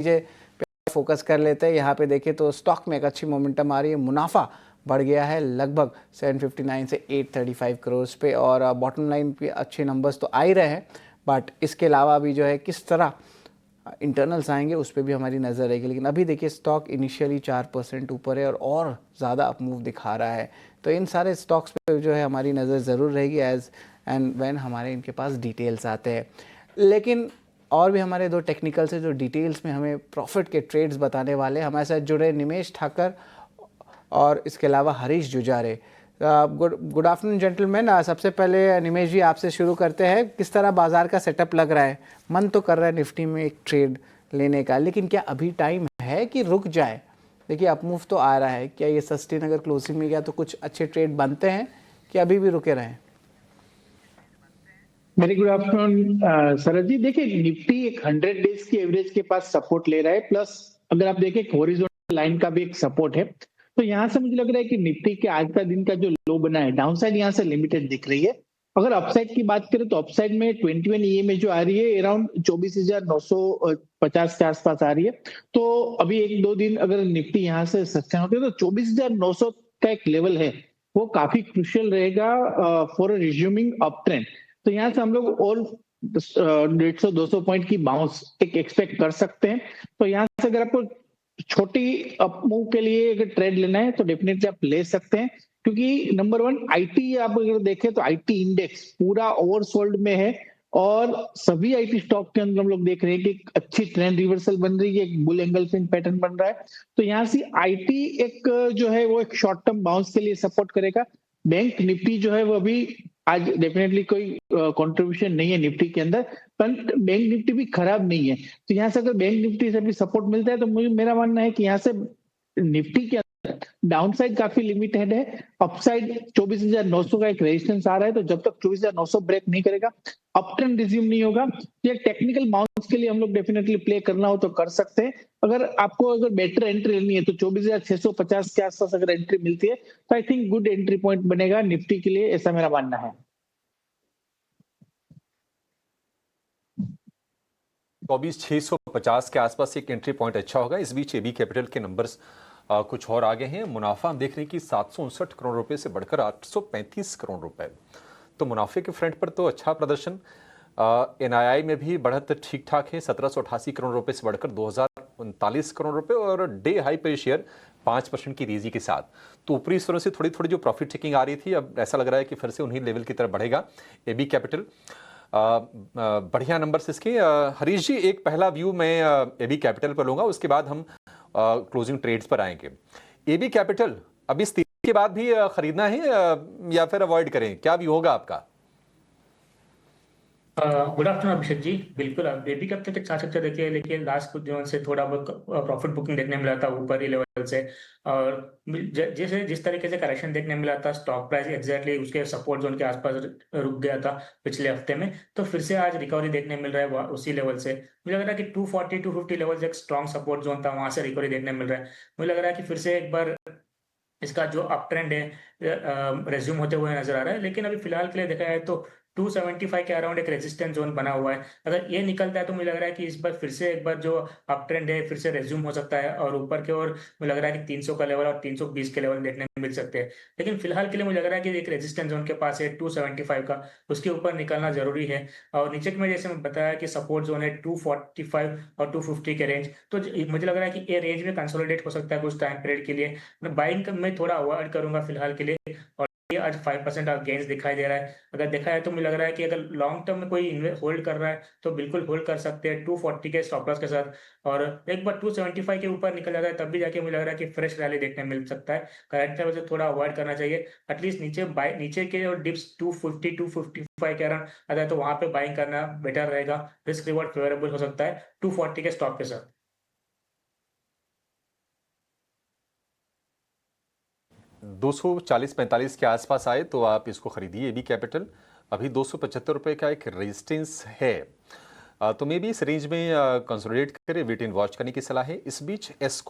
पे फोकस कर लेते हैं। यहाँ पे देखें तो स्टॉक में एक अच्छी मोमेंटम आ रही है, मुनाफा बढ़ गया है लगभग 759 से 835 करोड़ पे, और बॉटम लाइन पे अच्छे नंबर्स तो आ ही रहे हैं, बट इसके अलावा भी जो है किस तरह इंटरनल्स आएंगे उस पर भी हमारी नज़र रहेगी। लेकिन अभी देखिए स्टॉक इनिशियली 4% ऊपर है और ज़्यादा अपमूव दिखा रहा है, तो इन सारे स्टॉक्स पे जो है हमारी नज़र ज़रूर रहेगी एज एंड व्हेन हमारे इनके पास डिटेल्स आते हैं। लेकिन और भी हमारे दो टेक्निकल से जो डिटेल्स में हमें प्रॉफिट के ट्रेड्स बताने वाले, हमारे साथ जुड़े निमेश ठाकर और इसके अलावा Harish Jujare. Good afternoon gentleman. सबसे पहले निमेश जी आपसे शुरू करते हैं, किस तरह बाजार का सेटअप लग रहा है? मन तो कर रहा है निफ्टी में एक ट्रेड लेने का, लेकिन क्या अभी टाइम है कि रुक जाए? देखिए अपमूव तो आ रहा है, क्या ये सस्टेन अगर क्लोजिंग में गया तो कुछ अच्छे ट्रेड बनते हैं कि अभी भी रुके रहें? वेरी गुड आफ्टरनून शरद जी। देखिए निफ्टी एक 100 डेज की एवरेज के पास सपोर्ट ले रहा है, प्लस अगर आप देखें हॉरिजॉन्टल लाइन का भी एक सपोर्ट है। तो यहाँ से मुझे लग रहा है कि निफ्टी के आज का दिन का जो लो बना है, डाउनसाइड यहाँ से लिमिटेड दिख रही है। अगर अपसाइड की बात करें तो अपसाइड में 21 ईएमए जो आ रही है अराउंड 24,950 के आसपास आ रही है। तो अभी एक दो दिन अगर निफ्टी यहाँ से सस्टेन होती है तो 24,900 का एक लेवल है, वो काफी क्रुशियल रहेगा फॉर रिज्यूमिंग अप ट्रेंड। तो यहाँ से हम लोग और 150-200 पॉइंट की बाउंस एक एक्सपेक्ट कर सकते हैं। तो यहाँ से अगर आपको छोटी अप मूव के लिए अगर ट्रेड लेना है तो डेफिनेटली आप ले सकते हैं, क्योंकि नंबर वन आईटी आप अगर देखें तो आईटी इंडेक्स पूरा ओवरसोल्ड में है, और सभी आईटी स्टॉक के अंदर हम लोग देख रहे हैं कि अच्छी ट्रेंड रिवर्सल बन रही है, एक बुल एंगल फिन पैटर्न बन रहा है। तो यहाँ से आईटी एक जो है वो एक शॉर्ट टर्म बाउंस के लिए सपोर्ट करेगा। बैंक निफ्टी जो है वो अभी आज डेफिनेटली कोई कंट्रीब्यूशन नहीं है निफ्टी के अंदर, पर बैंक निफ्टी भी खराब नहीं है। तो यहाँ से अगर बैंक निफ्टी से भी सपोर्ट मिलता है तो मुझे मेरा मानना है कि यहाँ से निफ्टी के डाउन साइड काफी लिमिटेड है, अपसाइड 24,900 का एक रेजिस्टेंस आ रहा है। तो जब तक 24,900 ब्रेक नहीं करेगा, अप ट्रेंड रिज्यूम नहीं होगा। ये टेक्निकल बाउंस के लिए हम लोग डेफिनेटली प्ले करना हो तो कर सकते हैं। अगर आपको अगर बेटर एंट्री लेनी है तो 24,650 के आसपास अगर एंट्री मिलती है तो I think good entry point बनेगा निफ्टी के लिए, ऐसा मेरा मानना है। 24,650 के आसपास एक एंट्री पॉइंट अच्छा होगा। इस बीच एबी कैपिटल के नंबर्स कुछ और आगे हैं। मुनाफा हम देख रहे हैं कि 759 करोड़ रुपए से बढ़कर 835 करोड़ रुपए, तो मुनाफे के फ्रंट पर तो अच्छा प्रदर्शन। एनआईआई में भी बढ़त ठीक ठाक है, 1788 करोड़ रुपए से बढ़कर 2039 करोड़ रुपए, और डे हाई पर शेयर 5% की तेजी के साथ। तो ऊपरी स्तरों से थोड़ी थोड़ी जो प्रॉफिट टेकिंग आ रही थी, अब ऐसा लग रहा है कि फिर से उन्हीं लेवल की तरफ बढ़ेगा एबी कैपिटल। बढ़िया नंबर्स इसके। हरीश जी, एक पहला व्यू मैं एबी कैपिटल पर लूंगा, उसके बाद हम क्लोजिंग ट्रेड्स पर आएंगे। एबी कैपिटल अब इस तेजी के बाद भी खरीदना है या फिर अवॉइड करें, क्या व्यू होगा आपका? Good afternoon Abhishek ji. बिल्कुल आप बेबी कब तक चाह सकते देखिए, लेकिन लास्ट कुछ दिनों से थोड़ा बहुत प्रॉफिट बुकिंग देखने मिला था ऊपर ही लेवल से, और जैसे जिस तरीके से करेक्शन देखने मिला था, स्टॉक प्राइस एग्जैक्टली उसके सपोर्ट जोन के आसपास रुक गया था पिछले हफ्ते में, तो फिर से आज रिकवरी देखने मिल रहा है उसी लेवल से। मुझे लग रहा है कि 240-250 लेवल से एक स्ट्रॉन्ग सपोर्ट जोन था, वहां से रिकवरी देखने मिल रहा है। मुझे लग रहा है कि फिर से एक बार इसका जो अप ट्रेंड है रेज्यूम होते हुए नजर आ रहा है। लेकिन अभी फिलहाल के लिए देखा जाए तो 275 के अराउंड एक रेजिस्टेंस जोन बना हुआ है। अगर ये निकलता है तो मुझे लग रहा है कि इस बार फिर से एक बार जो अप ट्रेंड है फिर से रेज्यूम हो सकता है, और ऊपर की ओर मुझे लग रहा है कि 300 का लेवल और 320 के लेवल देखने मिल सकते हैं। लेकिन फिलहाल के लिए मुझे लग रहा है कि एक रेजिस्टेंस जोन के पास है 275 का, उसके ऊपर निकलना जरूरी है। और नीचे में जैसे मैं बताया कि सपोर्ट जोन है 245 और 250 के रेंज, तो मुझे लग रहा है कि ये रेंज में कंसोलिडेट हो सकता है कुछ टाइम पीरियड के लिए। मैं बाइंग में थोड़ा अवॉइड करूंगा फिलहाल के लिए, और ये आज 5% गेन्स दिखाई दे रहा है। अगर देखा है तो मुझे लग रहा है कि अगर लॉन्ग टर्म में कोई होल्ड कर रहा है तो बिल्कुल होल्ड कर सकते हैं 240 के स्टॉप लॉस के साथ, और एक बार 275 के ऊपर निकल जाता है तब भी जाके मुझे लग रहा है कि फ्रेश रैली देखने मिल सकता है। करेक्ट लेवल से थोड़ा अवॉइड करना चाहिए। एटलीस्ट नीचे के और डिप्स 250 255 के अराउंड आता है तो वहां पे बाइंग करना बेटर रहेगा, रिस्क रिवॉर्ड फेवरेबल हो सकता है 240 के स्टॉप के साथ। 240-45 के आसपास आए तो आप इसको खरीदिए एबी कैपिटल। अभी 275 रुपए का एक रेजिस्टेंस है, तो मे भी इस रेंज में कंसोलिडेट करें, वेट एंड वॉच करने की सलाह है। इस बीच एस्को